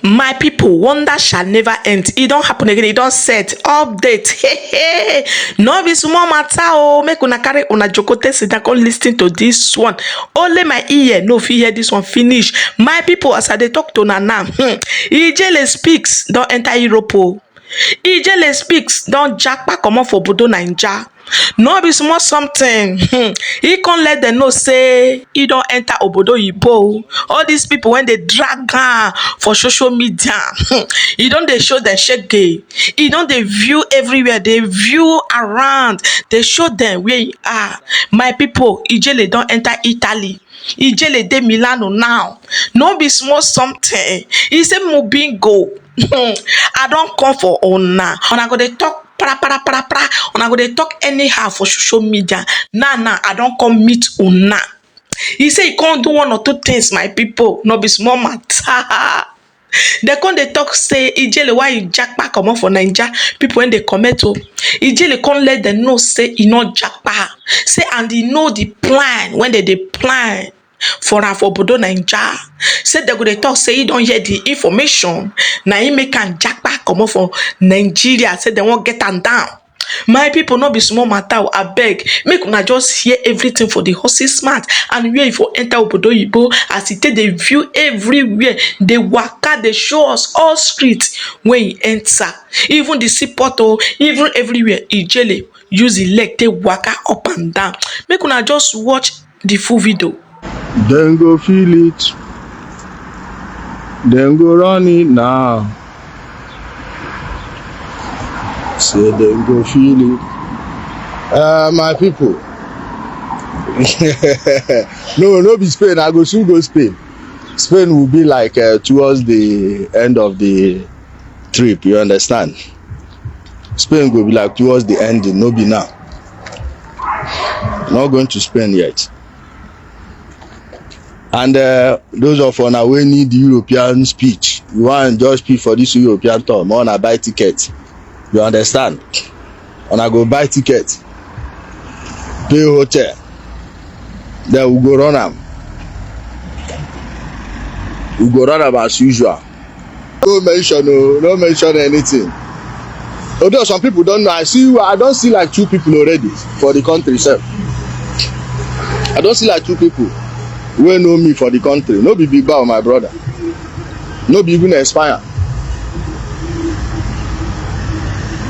My people, wonder shall never end. It don't happen again. It don't set update. Hey, no be small matter. Oh, make una carry una jokote sit down come listen to this one. Only my ear no fit hear this one finish. My people, as I dey talk to una now, Ijele Speaks don enter Europe. Oh. Ijele Speaks don jagpa comot for obodo Naija. No be small something. He can't let them know say he don enter obodo oyibo. All these people when they drag am for social media, he don dey show them shege. He don dey view everywhere. They view around. They show them where he are. My people, Ijele don enter Italy. Ijele dey Milano now. No be small something. He say Mobingo. I don come for una. Una go dey talk para. Una go dey talk anyhow for social media. Now, I don come meet una. He say he can't do one or two things, my people. No be small matter. They come dey talk say Ijele why you jagpa comot for Naija. People when they comment oh, Ijele come let them know say he no jagpa. Say and he know the plan when they plan for am for obodo Naija. Say they go dey talk say he don hear the information. Na him make am jagpa comot for Nigeria. Say they wan get am down. My people, no be small matter. Abeg, make una just hear everything for the horses mouth and where if you enter obodo oyibo as e take dey view everywhere. Dey waka, dey show us all streets when e enter. Even the seaport oh, even everywhere. Ijele use e leg take waka up and down. Make una just watch the full video. Then go feel it. Then go run it now. Say then go feel it. My people. no be Spain. I go soon go Spain. Spain will be like towards the end of the trip. You understand? Spain will be like towards the ending. No be now. Not going to Spain yet. And those of una wey need European speech, you want just speak for this European tour, more na buy ticket. You understand? Una go buy ticket, pay hotel, then we go run am. We go run am as usual. No mention anything. Although some people don't know, I don't see like 2 people already for the country itself. I don't see like 2 people wey know me for the country. No be big bow, my brother. No be even expire.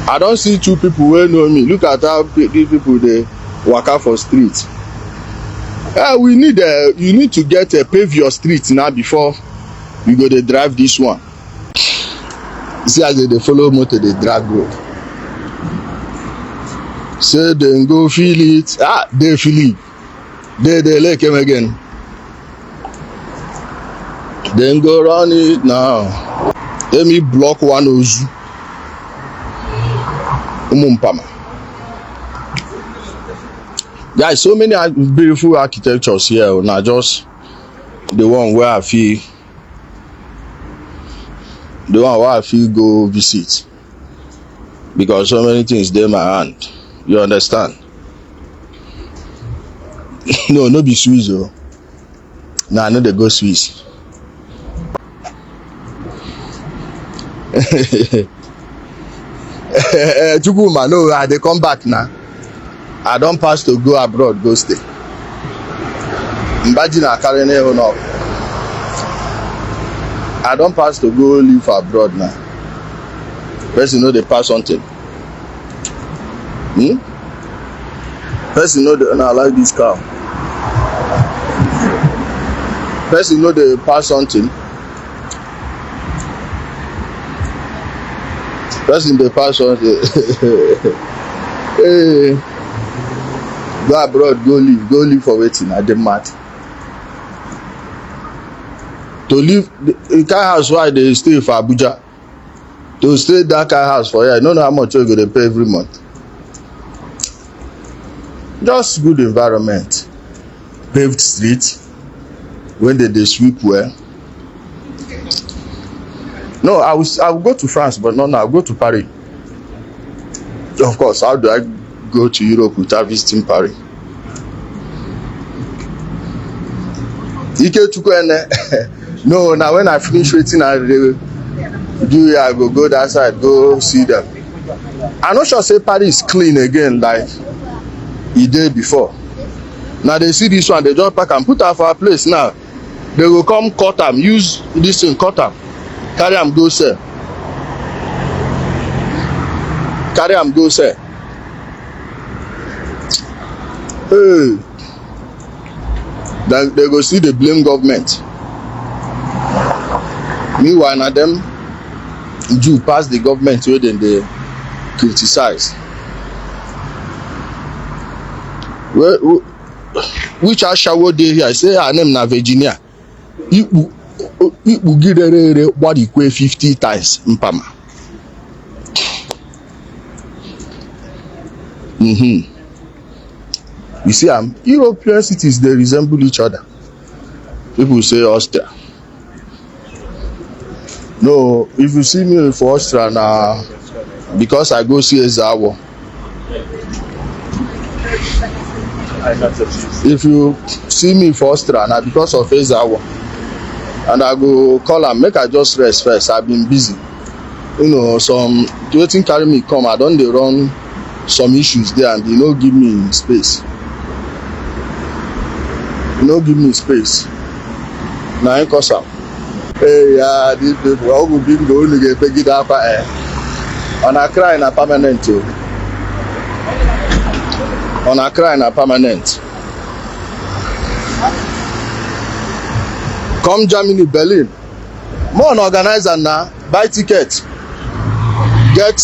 I don't see 2 people wey know me. Look at how people dey waka for street. We need you need to get pave your street now before you go dey drive this one. See as they follow motor dey drag road. Say dem go feel it. They feel it. They like him again. Then go run it now. Let me block one ozu. Umumpama. Guys, so many beautiful architectures here. Not just the one where I feel go visit. Because so many things dey my hand. You understand? No be Swiss oh. Nah, no dey go Swiss. Chukuma, no, I dey come back now. I don't pass to go abroad, go stay. Imagine I carry on up. I don't pass to go live abroad now. Person know they pass something. Person know they like this car. Person know they pass something. Person they pass something. Hey, go abroad, go live for waiting. I dem mad. To live in kind house why they stay for Abuja. To stay that kind house for here, I don't know how much you go to pay every month. Just good environment, paved street. When they sweep well. No, I will go to France, but no, I'll go to Paris. Of course, how do I go to Europe without visiting Paris? No, now when I finish waiting, do here, I go that side, go see them. I no sure say Paris clean again like e did before. Now they see this one, they just pack and put am for our place now. They will come cut am, use this thing, cut am, carry am go sell. Carry am go sell. Hey, then they go see the blame government. Meanwhile, na them Jew pass the government wey dem dey criticize. Which ashawo dey here? I say her name na Virginia. Ikpu girere gbadikwe 50 times mpama. You see, European cities, they resemble each other. People say Austria. No, if you see me for Austria now, because I go see Ezawo. If you see me for Austria now, because of Ezawo, and I go call am, make I just rest first. I've been busy. You know, some waiting carry me come. I don't dey run some issues there, and they no give me space. No give me space. Now I cause am. Hey, yeah, these people all go big go only get pay that on a cry na permanent too. On a cry na permanent. Come Germany, Berlin. More an organizer now, buy ticket, get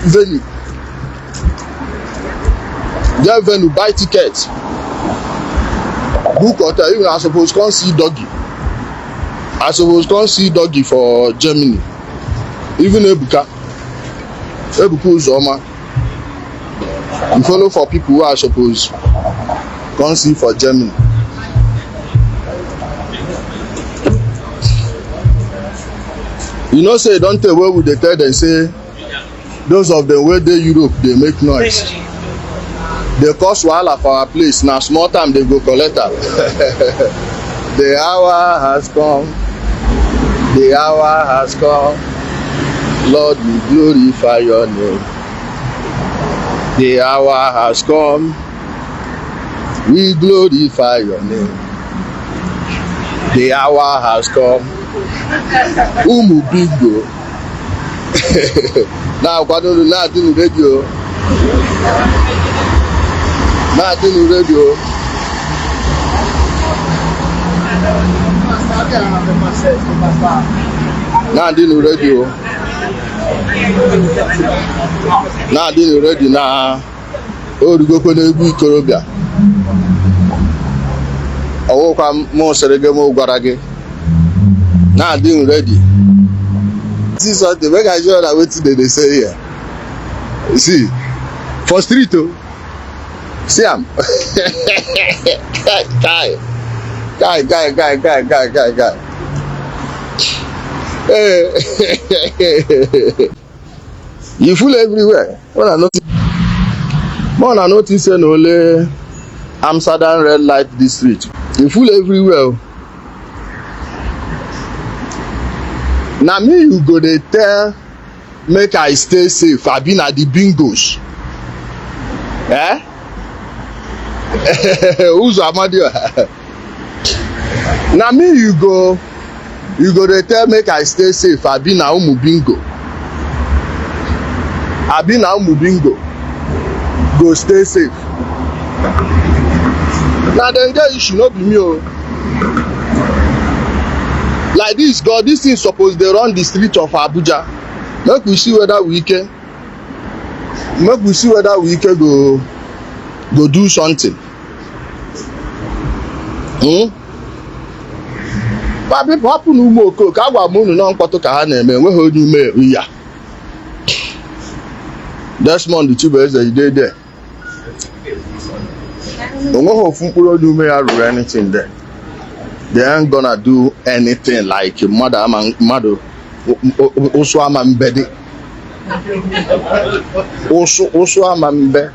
venue. Get venue, buy ticket. Book hotel. Even I suppose come see doggy. I suppose come see doggy for Germany. Even Ebuka Uzoma. You follow for people who are supposed come see for Germany. You know, say don't tell where would they tell them say those of them where they Europe they make noise. They cause wahala for our place. Now small time they go collect am. The hour has come. The hour has come. Lord, we glorify your name. The hour has come. We glorify your name. The hour has come. Umu bingo. Now, now do radio. Now do radio. Now do radio. Now do radio. Now, oh, you go to the Corobia. Oh, come more Sergemo Garage. Now doing ready. This is what the make I sure that what they say here. You see, for street too. See am. Guy. Hey. You fool everywhere. When I notice say no only Amsterdam red light district. You fool everywhere. Now me you go dey tell make I stay safe. I been at the bingos. Eh? Who's Amadio? Now me you go dey tell make I stay safe. I been na umu bingo. I been na umu bingo. Go stay safe. Now then get issue no be me o. Like this, God, this thing suppose they run the street of Abuja. Make we see whether we can. Make we see whether we can go do something. But people happen to mo cook. I want money no nkoto ka ha na eme. We hold you me ya. Desmond the tubers that you did there. We go fun puro do me or anything there. They ain't gonna do anything like mother also am embedded. Also am embedded.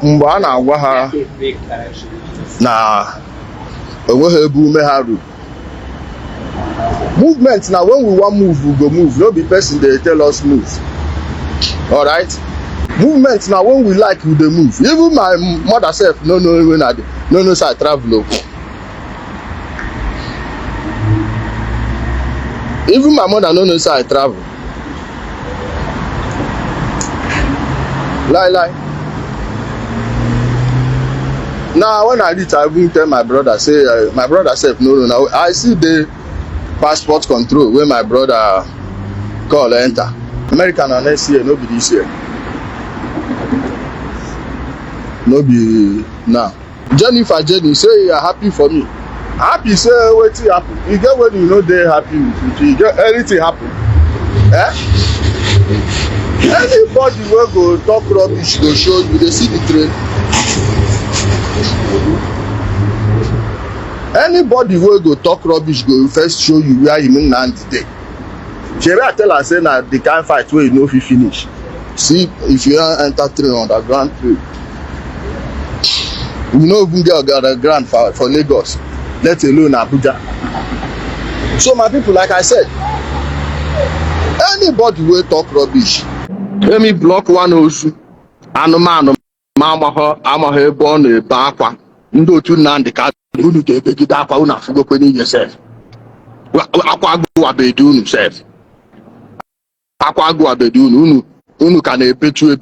Mba na agwa ha na onwe ha ebu me ha ru Movement na when we wan move we go move, no be person dey tell us move. Alright, movement na when we like we dey move. Even my mother sef no know when I dey no know say I travel o. Even my mother no know say I travel. Lie. Now when I reach I even tell my brother say my brother sef no know. Now I see the passport control wey my brother call enter. America na next year, no be this year. No be now. Jenny say you are happy for me. Happy say wetin happen? You get when you no dey happy with you get anything happen. Anybody wey go talk rubbish go show you dey see the train. Anybody wey go talk rubbish go first show you where him Nnamdi dey. Shebi I tell her say na the kind fight wey you no fit finish. See if you wan enter train underground train, we no even get underground for Lagos, let alone Abuja. So my people, like I said, anybody wey talk rubbish, let me block one ozu anụmanụ ma amaghị ebe ọ na-ebe akwa. Ndị otu Nnamdi ka unu ga-ebegide akwa unu afụgokwe n'ihe sef. Akwa agụwabeghị unu sef. Akwa agụwabeghị unu ka na-epechu.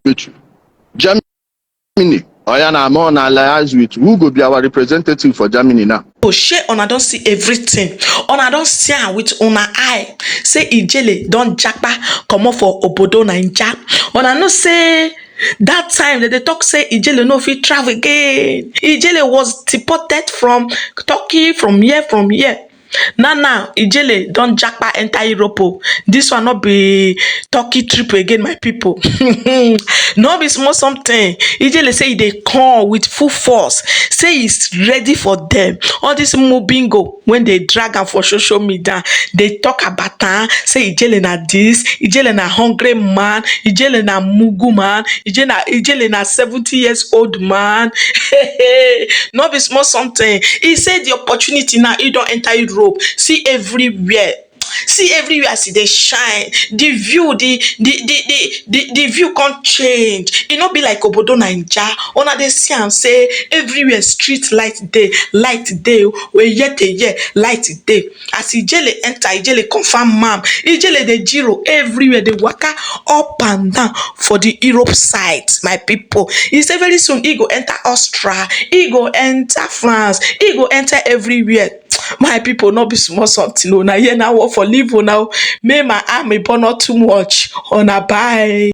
Germany, oya na more na alliance with who go be our representative for Germany now? Shey una don see everything, una don see am with una eye say Ijele don jagpa comot for obodo Naija. Una know say that time dem dey talk say Ijele no fit travel again. Ijele was deported from Turkey, from here. Now Ijele don jagpa enter Europe o. This one no be Turkey trip again, my people. No be small something. Ijele say e dey come with full force, say he's ready for them. All this mobingo when they drag am for social media, they talk about am, say Ijele na this, Ijele na hungry man, Ijele na mugu man, Ijele na 70 years old man. No be small something. He said the opportunity now, he don enter Europe. See everywhere as e dey shine. The view can't change. E no be like obodo Naija. Una dey see am say everywhere street light dey wey year light dey. As Ijele enter, Ijele confirm am. Ijele dey giro everywhere, dey waka up and down for the Europe side, my people. He say very soon he go enter Austria, he go enter France, he go enter everywhere. My people, no be small something. Una here now work for live now. May my army burn not too much. Una bye.